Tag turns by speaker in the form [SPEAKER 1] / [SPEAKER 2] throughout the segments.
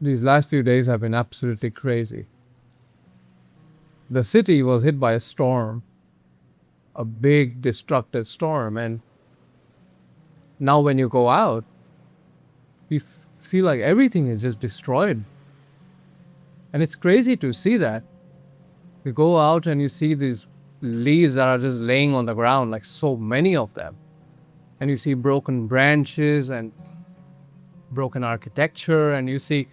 [SPEAKER 1] These last few days have been absolutely crazy. The city was hit by a storm, a big destructive storm, and now when you go out, you feel like everything is just destroyed. And it's crazy to see that. You go out and you see these leaves that are just laying on the ground, like so many of them. And you see broken branches and broken architecture, and you see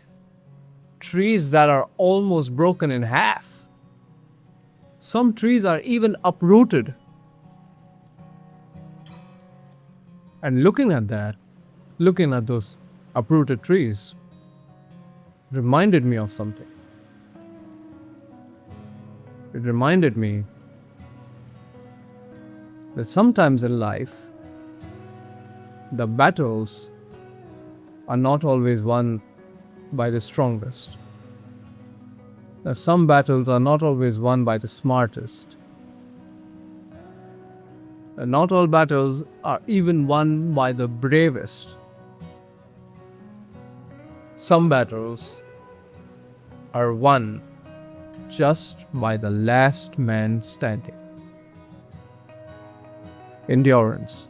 [SPEAKER 1] trees that are almost broken in half. Some trees are even uprooted. And looking at that, looking at those uprooted trees, reminded me of something. It reminded me that sometimes in life, the battles are not always won by the strongest. That some battles are not always won by the smartest. And not all battles are even won by the bravest. Some battles are won just by the last man standing. Endurance.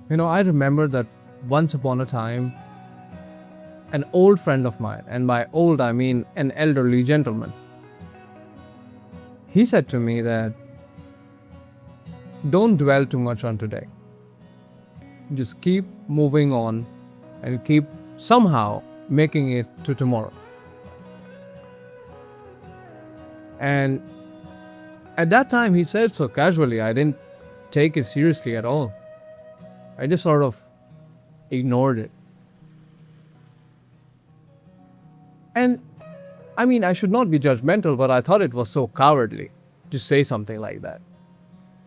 [SPEAKER 1] I remember that once upon a time, an old friend of mine, and by old I mean an elderly gentleman, he said to me that don't dwell too much on today. Just keep moving on and keep somehow making it to tomorrow. And at that time he said so casually, I didn't take it seriously at all. I just sort of ignored it. And I should not be judgmental, but I thought it was so cowardly to say something like that.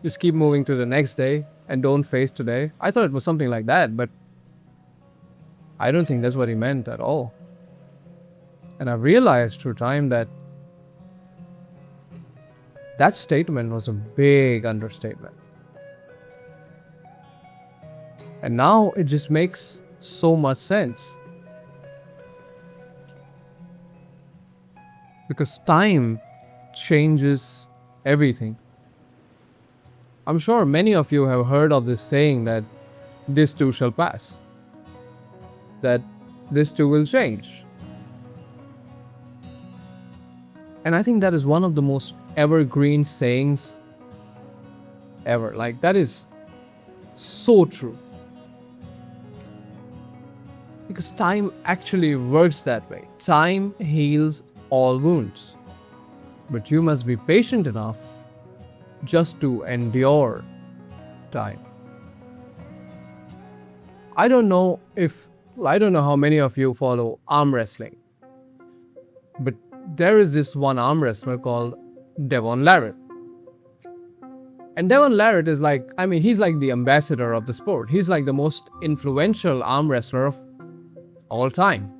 [SPEAKER 1] Just keep moving to the next day and don't face today. I thought it was something like that, but I don't think that's what he meant at all. And I realized through time that that statement was a big understatement. And now it just makes so much sense. Because time changes everything. I'm sure many of you have heard of this saying that this too shall pass. That this too will change. And I think that is one of the most evergreen sayings ever. Like, that is so true. Because time actually works that way. Time heals all wounds. But you must be patient enough just to endure time. I don't know how many of you follow arm wrestling, but there is this one arm wrestler called Devon Larratt. And Devon Larratt is he's like the ambassador of the sport. He's like the most influential arm wrestler of all time.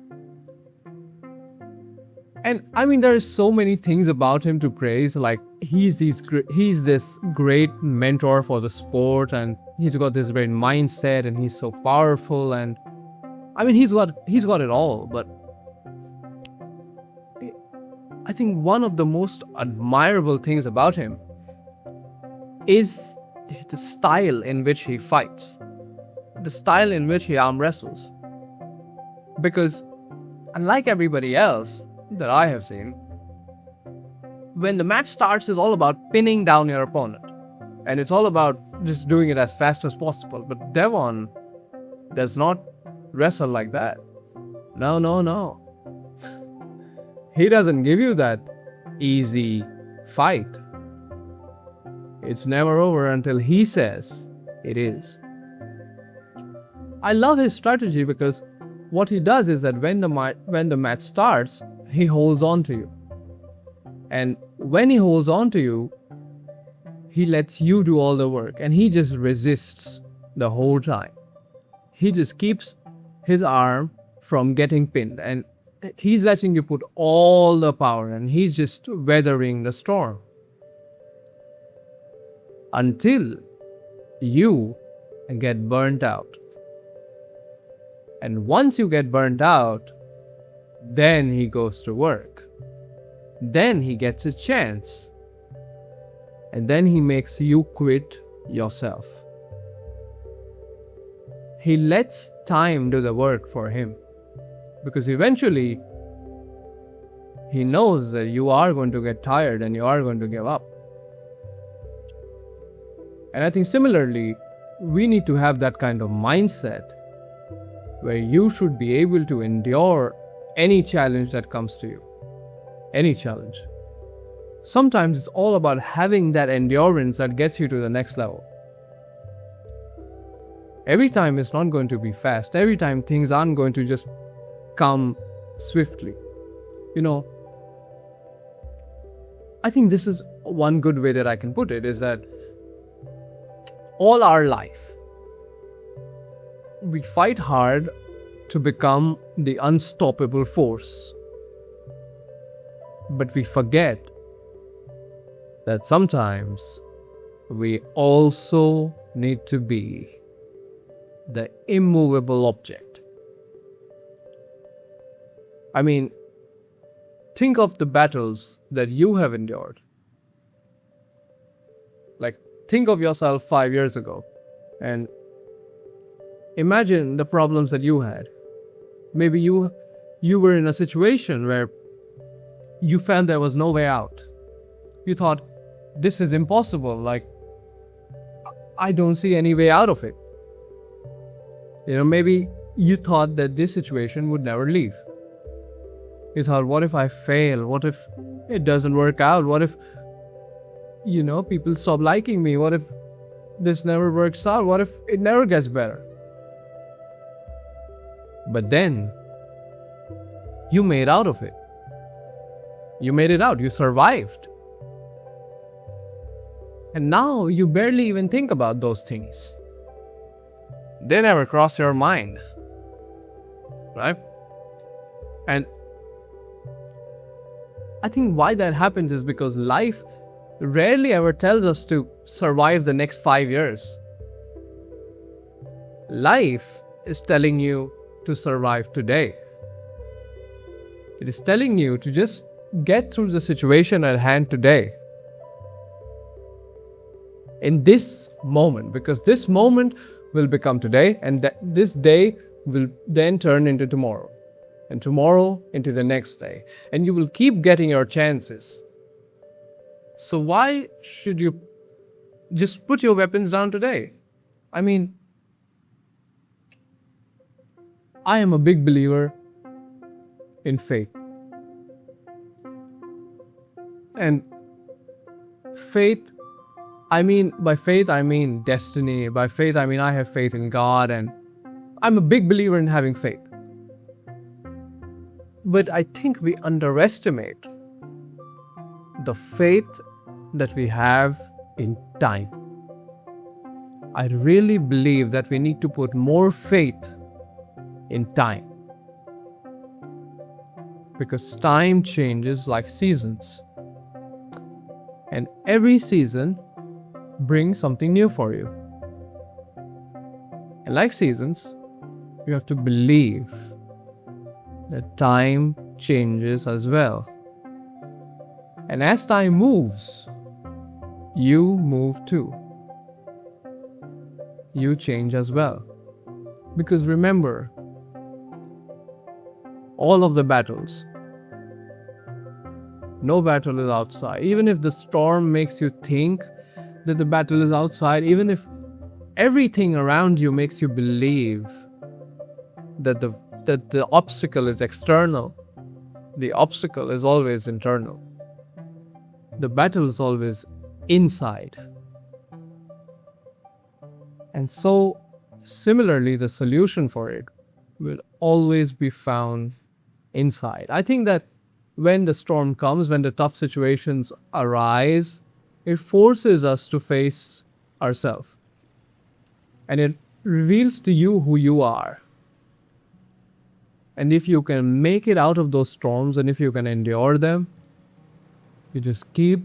[SPEAKER 1] And there is so many things about him to praise. Like, he's this great mentor for the sport, and he's got this great mindset, and he's so powerful, and he's got it all. But I think one of the most admirable things about him is the style in which he fights, the style in which he arm wrestles. Because unlike everybody else that I have seen, when the match starts, it's all about pinning down your opponent, and it's all about just doing it as fast as possible. But Devon does not wrestle like that. No. He doesn't give you that easy fight. It's never over until he says it is. I love his strategy because what he does is that when the match starts, he holds on to you. And when he holds on to you, he lets you do all the work, and he just resists the whole time. He just keeps his arm from getting pinned, and he's letting you put all the power, and he's just weathering the storm until you get burnt out And once you get burnt out, then he goes to work. Then he gets his chance. And then he makes you quit yourself. He lets time do the work for him. Because eventually, he knows that you are going to get tired and you are going to give up. And I think similarly, we need to have that kind of mindset where you should be able to endure any challenge that comes to you. Any challenge. Sometimes it's all about having that endurance that gets you to the next level. Every time it's not going to be fast. Every time things aren't going to just come swiftly. I think this is one good way that I can put it, is that all our life, we fight hard to become the unstoppable force. But we forget that sometimes we also need to be the immovable object. I mean, think of the battles that you have endured. Like, think of yourself 5 years ago and imagine the problems that you had. Maybe you were in a situation where you felt there was no way out. You thought, this is impossible. Like, I don't see any way out of it. Maybe you thought that this situation would never leave. You thought, what if I fail? What if it doesn't work out? What if, people stop liking me? What if this never works out? What if it never gets better? But then, you made out of it. You made it out. You survived. And now you barely even think about those things. They never cross your mind. Right? And I think why that happens is because life rarely ever tells us to survive the next 5 years. Life is telling you to survive today. It is telling you to just get through the situation at hand today. In this moment, because this moment will become today, and this day will then turn into tomorrow, and tomorrow into the next day, and you will keep getting your chances. So why should you just put your weapons down today? I mean, I am a big believer in faith. And faith, by faith I mean destiny. By faith I mean I have faith in God, and I'm a big believer in having faith. But I think we underestimate the faith that we have in time. I really believe that we need to put more faith in time. Because time changes like seasons. And every season brings something new for you. And like seasons, you have to believe that time changes as well. And as time moves, you move too. You change as well. Because remember, all of the battles, no battle is outside. Even if the storm makes you think that the battle is outside, even if everything around you makes you believe that the obstacle is external, the obstacle is always internal. The battle is always inside. And so, similarly, the solution for it will always be found inside. I think that when the storm comes, when the tough situations arise, it forces us to face ourselves. And it reveals to you who you are. And if you can make it out of those storms, and if you can endure them, you just keep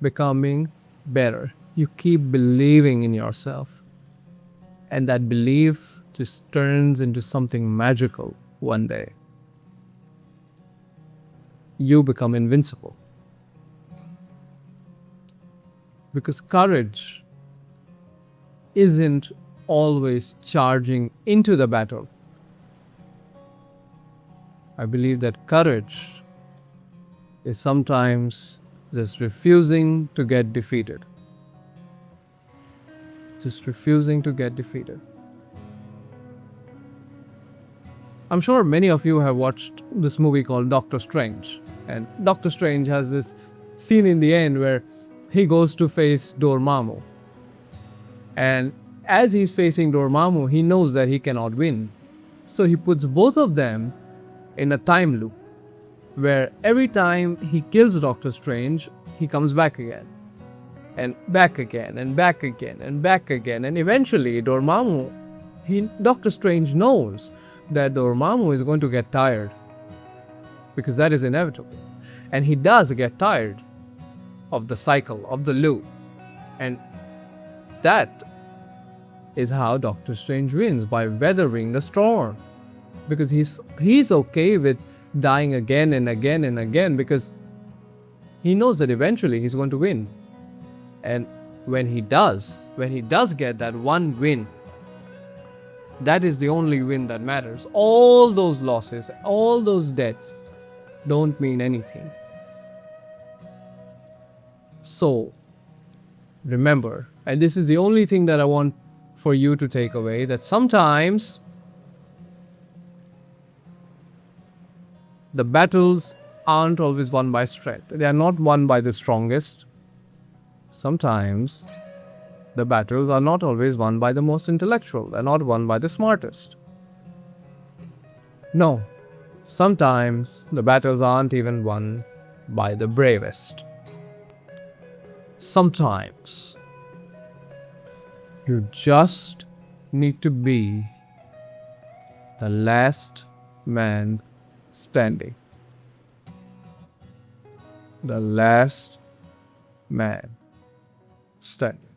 [SPEAKER 1] becoming better. You keep believing in yourself. And that belief just turns into something magical one day. You become invincible. Because courage isn't always charging into the battle. I believe that courage is sometimes just refusing to get defeated. Just refusing to get defeated. I'm sure many of you have watched this movie called Doctor Strange. And Doctor Strange has this scene in the end where he goes to face Dormammu. And as he's facing Dormammu, he knows that he cannot win. So he puts both of them in a time loop where every time he kills Doctor Strange, he comes back again. And back again, and back again, and back again. And eventually, Doctor Strange knows that Dormammu is going to get tired. Because that is inevitable. And he does get tired of the cycle, of the loop. And that is how Doctor Strange wins, by weathering the storm. Because he's okay with dying again and again and again, because he knows that eventually he's going to win. And when he does get that one win, that is the only win that matters. All those losses, all those deaths don't mean anything. So, remember, and this is the only thing that I want for you to take away, that sometimes the battles aren't always won by strength. They are not won by the strongest. Sometimes the battles are not always won by the most intellectual. They're not won by the smartest. No, sometimes the battles aren't even won by the bravest. Sometimes you just need to be the last man standing. The last man standing.